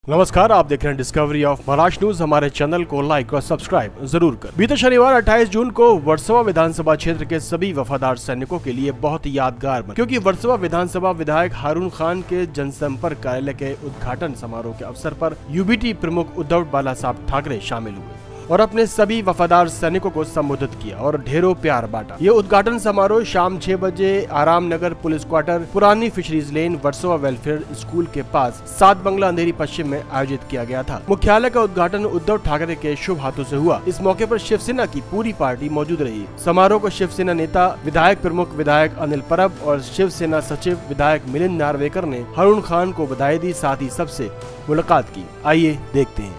नमस्कार, आप देख रहे हैं डिस्कवरी ऑफ महाराष्ट्र न्यूज। हमारे चैनल को लाइक और सब्सक्राइब जरूर कर। बीते शनिवार 28 जून को वर्सोवा विधानसभा क्षेत्र के सभी वफादार सैनिकों के लिए बहुत यादगार बना, क्योंकि वर्सोवा विधानसभा विधायक हारून खान के जनसंपर्क कार्यालय के उद्घाटन समारोह के अवसर पर यूबीटी प्रमुख उद्धव बालासाहब ठाकरे शामिल हुए और अपने सभी वफादार सैनिकों को संबोधित किया और ढेरों प्यार बांटा। ये उद्घाटन समारोह शाम 6 बजे आराम नगर पुलिस क्वार्टर, पुरानी फिशरीज लेन, वर्सोवा वेलफेयर स्कूल के पास 7 बंगला अंधेरी पश्चिम में आयोजित किया गया था। मुख्यालय का उद्घाटन उद्धव ठाकरे के शुभ हाथों से हुआ। इस मौके पर शिवसेना की पूरी पार्टी मौजूद रही। समारोह को शिवसेना नेता, विधायक प्रमुख विधायक अनिल परब और शिवसेना सचिव विधायक मिलिंद नार्वेकर ने हारून खान को बधाई दी, साथ ही सबसे मुलाकात की। आइए देखते हैं।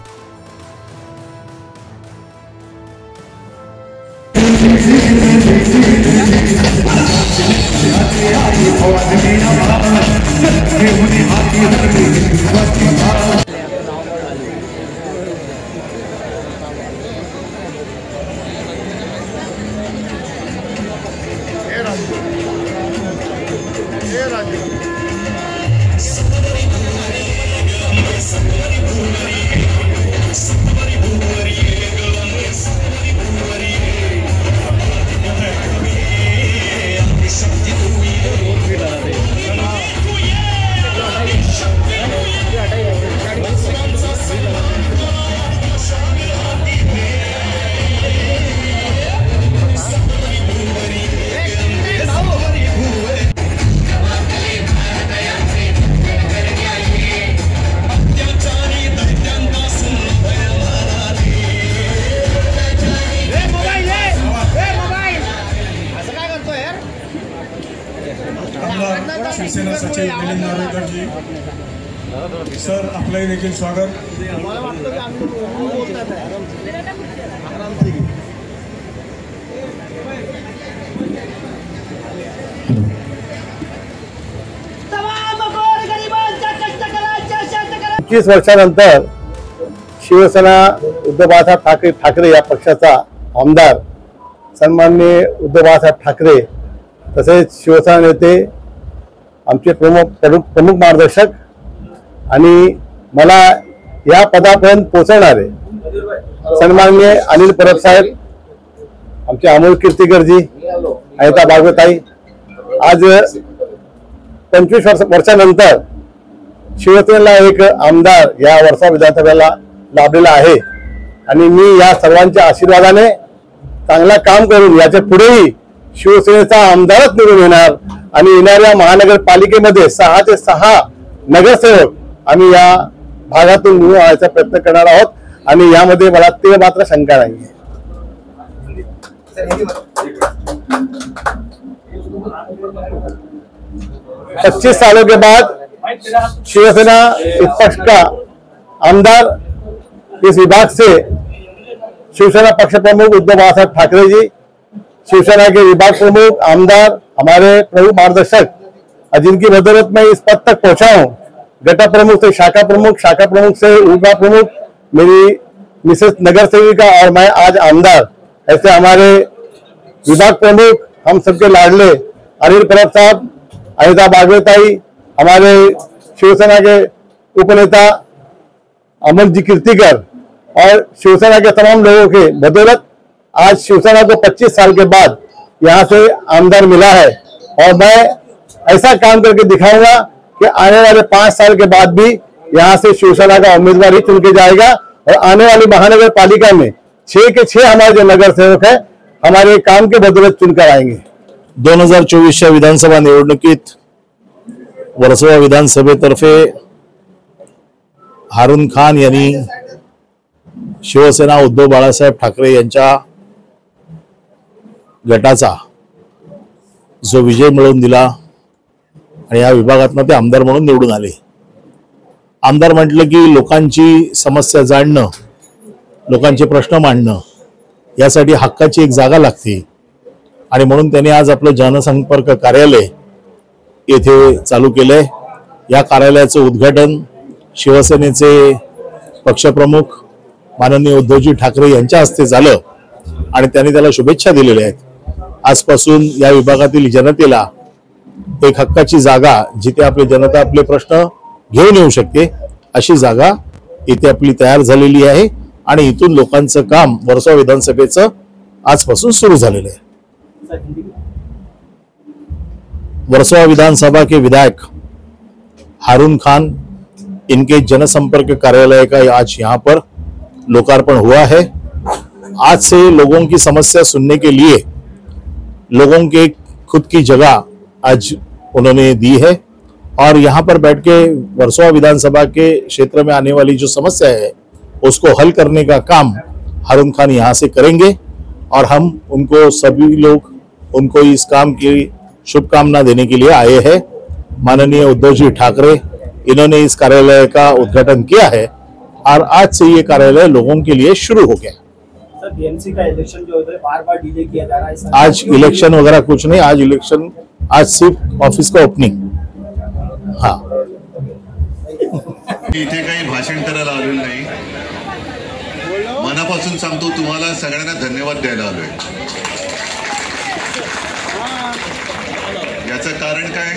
शिवसेना सचिव मिलिंद नार्वेकर जी, सर आपलंही देखील स्वागत। पंचवीस वर्षानंतर शिवसेना उद्धव बाळासाहेब ठाकरे या पक्षाचा आमदार सन्माननीय उद्धव बाळासाहेब ठाकरे तसेच शिवसेना नेते, आमचे प्रमुख मार्गदर्शक आणि मला या पदापर्यंत पोहोचवणारे सन्माननीय अनिल परब साहेब, आमचे अमोल कीर्तीकरजी, अनिता बागवताई, आज 25 वर्षानंतर शिवसेनेला एक आमदार या वर्सोवा विधानसभेला लाभलेला आहे आणि मी या सर्वांच्या आशीर्वादाने चांगला काम करून याच्या पुढेही शिवसेनेचा आमदारच निवडून येणार आणि येणाऱ्या महानगरपालिकेमध्ये 6 ते 6 नगरसेवक आम्ही या भागातून निवडून आणायचा प्रयत्न करणार आहोत आणि यामध्ये मला ते मात्र शंका नाही। 25 सालों के बाद शिवसेना इस पक्ष का आमदार इस विभाग से शिवसेना पक्ष प्रमुख उद्धव बाळासाहेब ठाकरे जी, शिवसेना के विभाग प्रमुख आमदार, हमारे प्रमुख मार्गदर्शक, जिनकी बदौलत मैं इस पद तक पहुंचा हूं, गटा प्रमुख से शाखा प्रमुख से विभाग प्रमुख, मेरी मिसेस नगर सेविका और मैं आज आमदार, ऐसे हमारे विभाग प्रमुख, हम सबके लाडले अनिल परब साहब, अनिता बागवताई, हमारे शिवसेना के उपनेता अमोल जी कीर्तिकर और शिवसेना के तमाम लोगों के बदौलत आज शिवसेना को 25 साल के बाद यहाँ से आमदार मिला है और मैं ऐसा काम करके दिखाऊंगा कि आने वाले 5 साल के बाद भी यहाँ से शिवसेना का उम्मीदवार ही चुन के जाएगा और आने वाली महानगर पालिका में 6 के 6 हमारे जो नगर सेवक है हमारे काम के बदौलत चुनकर आएंगे। 2024 विधानसभा निवडणुकीत वर्सोवा विधानसभेतर्फे हारून खान यांनी शिवसेना उद्धव बाळासाहेब ठाकरे यांच्या गटाचा जो विजय मिळवून दिला आणि या विभागातून ते आमदार म्हणून निवडून आले। आमदार म्हटलं की लोकांची समस्या जाणणं, लोकांचे प्रश्न मांडणं, यासाठी हक्काची एक जागा लागते आणि म्हणून त्यांनी आज आपलं जनसंपर्क कार्यालय येथे चालू केलंय। या कार्यालयाचं उद्घाटन शिवसेनेचे पक्षप्रमुख माननीय उद्धवजी ठाकरे यांच्या हस्ते झालं आणि त्यांनी त्याला शुभेच्छा दिलेल्या आहेत। आजपासून या विभागातील जनतेला एक हक्काची जागा जिथे आपली जनता आपले प्रश्न घेऊन येऊ शकते अशी जागा इथे आपली तयार झालेली आहे आणि इथून लोकांचं काम वर्सोवा विधानसभेचं आजपासून सुरू झालेलं आहे। वर्सोवा विधानसभा के विधायक हारून खान, इनके जनसंपर्क कार्यालय का आज यहाँ पर लोकार्पण हुआ है। आज से लोगों की समस्या सुनने के लिए लोगों के खुद की जगह आज उन्होंने दी है और यहाँ पर बैठ के वर्सोवा विधानसभा के क्षेत्र में आने वाली जो समस्या है उसको हल करने का काम हारून खान यहाँ से करेंगे और हम उनको सभी लोग उनको इस काम की शुभकामना देने के लिए आए हैं। माननीय उद्धव जी ठाकरे इन्होंने इस कार्यालय का उद्घाटन किया है और आज से ये कार्यालय लोगों के लिए शुरू हो गया। सर, बीएमसी का इलेक्शन जो है बार-बार डिले किया जा रहा है। आज इलेक्शन वगैरह कुछ नहीं, आज सिर्फ ऑफिस का ओपनिंग। हाँ, इथे काही भाषण करायला आलेलं नाही, मनापासून सांगतो तुम्हाला सगळ्यांना धन्यवाद द्यायला आलोय। याचं कारण काय?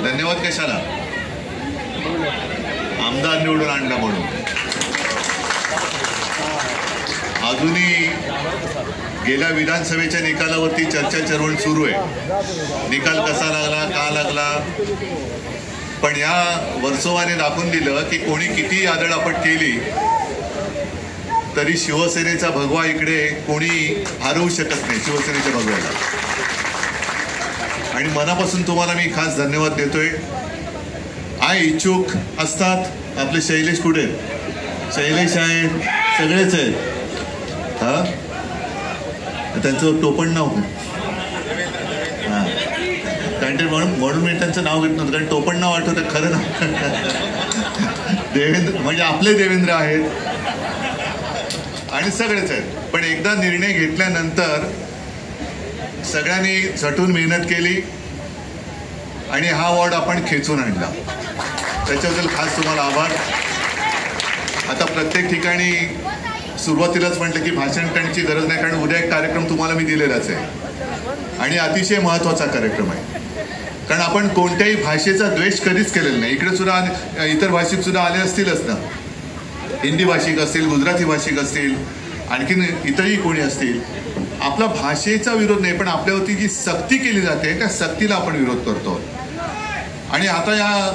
धन्यवाद कशाला? आमदार निवडून आणला म्हणून। अजूनही गेल्या विधानसभेच्या निकालावरती चर्चा चळवळ सुरू आहे। निकाल कसा लागला, का लागला, पण या वर्सोवाने दाखवून दिलं की कोणी किती आदळआपट केली तरी शिवसेनेचा भगवा इकडे कोणी हरवू शकत नाही, शिवसेनेच्या भगव्याला। आणि मनापासून तुम्हाला मी खास धन्यवाद देतोय। इच्छुक असतात आपले शैलेश कुठे, शैलेश आहेत, सगळेच आहेत। हा, त्यांचं टोपण नाव कारण ते म्हणून मी त्यांचं नाव घेत नव्हतं, कारण टोपण नाव आठवतं, खरं नाव देवेंद्र, म्हणजे आपले देवेंद्र आहेत आणि सगळेच आहेत। पण एकदा निर्णय घेतल्यानंतर सगळ्यांनी झटून मेहनत केली आणि हा वॉर्ड आपण खेचून आणला, त्याच्याबद्दल खास तुम्हाला आभार। आता प्रत्येक ठिकाणी सुरुवातीलाच म्हटलं की भाषण करण्याची गरज नाही, कारण उद्या एक कार्यक्रम तुम्हाला मी दिलेलाच आहे आणि अतिशय महत्त्वाचा कार्यक्रम आहे। कारण आपण कोणत्याही भाषेचा द्वेष कधीच केलेला नाही। इकडे सुद्धा इतर भाषिक सुद्धा आले असतीलच ना, हिंदी भाषिक असतील, गुजराती भाषिक असतील, आणखीन इतरही कोणी असतील। आपला भाषेचा विरोध नाही, पण आपल्यावरती जी सक्ती केली जाते त्या सक्तीला आपण विरोध करतो। आणि आता या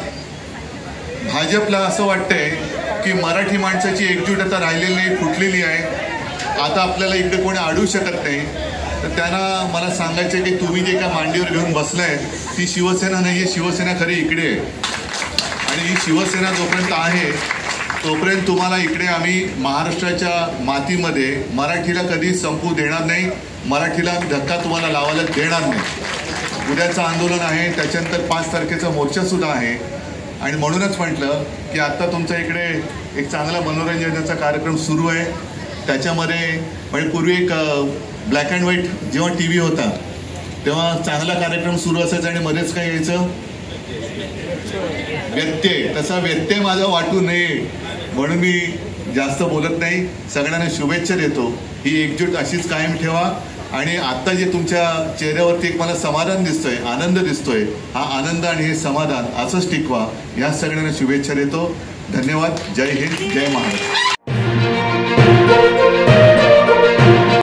भाजपला असं वाटतंय की मराठी माणसाची एकजूट आता राहिलेली नाही, फुटलेली आहे, आता आपल्याला इकडे कोणी अडवू शकत नाही। तर त्यांना मला सांगायचं की तुम्ही जे काय मांडीवर घेऊन बसलाय ती शिवसेना नाही आहे, शिवसेना खरी इकडे आहे। आणि ही शिवसेना जोपर्यंत आहे तोपर्यंत तुम्हाला इकडे आम्ही महाराष्ट्राच्या मातीमध्ये मराठीला कधी संपू देणार नाही, मराठीला धक्का तुम्हाला लावायला देणार नाही। उद्याचं आंदोलन आहे, त्याच्यानंतर 5 तारखेचा मोर्चासुद्धा आहे आणि म्हणूनच म्हटलं की आत्ता तुमच्या इकडे एक चांगला मनोरंजनाचा कार्यक्रम सुरू आहे। त्याच्यामध्ये म्हणजे पूर्वी एक ब्लॅक अँड व्हाईट जेव्हा TV होता तेव्हा चांगला कार्यक्रम सुरू असायचा आणि मध्येच काय यायचं व्यत्यय, तसा व्यत्यय माझा वाटू नये म्हणून मी जास्त बोलत नाही। सगळ्यांना शुभेच्छा देतो, ही एकजूट अशीच कायम ठेवा आणि आता जे तुमच्या चेहऱ्यावरती एक मला समाधान दिसतोय, आनंद दिसतोय, हा आनंद आणि हे समाधान असंच टिकवा, या सगळ्यांना शुभेच्छा देतो। धन्यवाद। जय हिंद, जय महाराष्ट्र।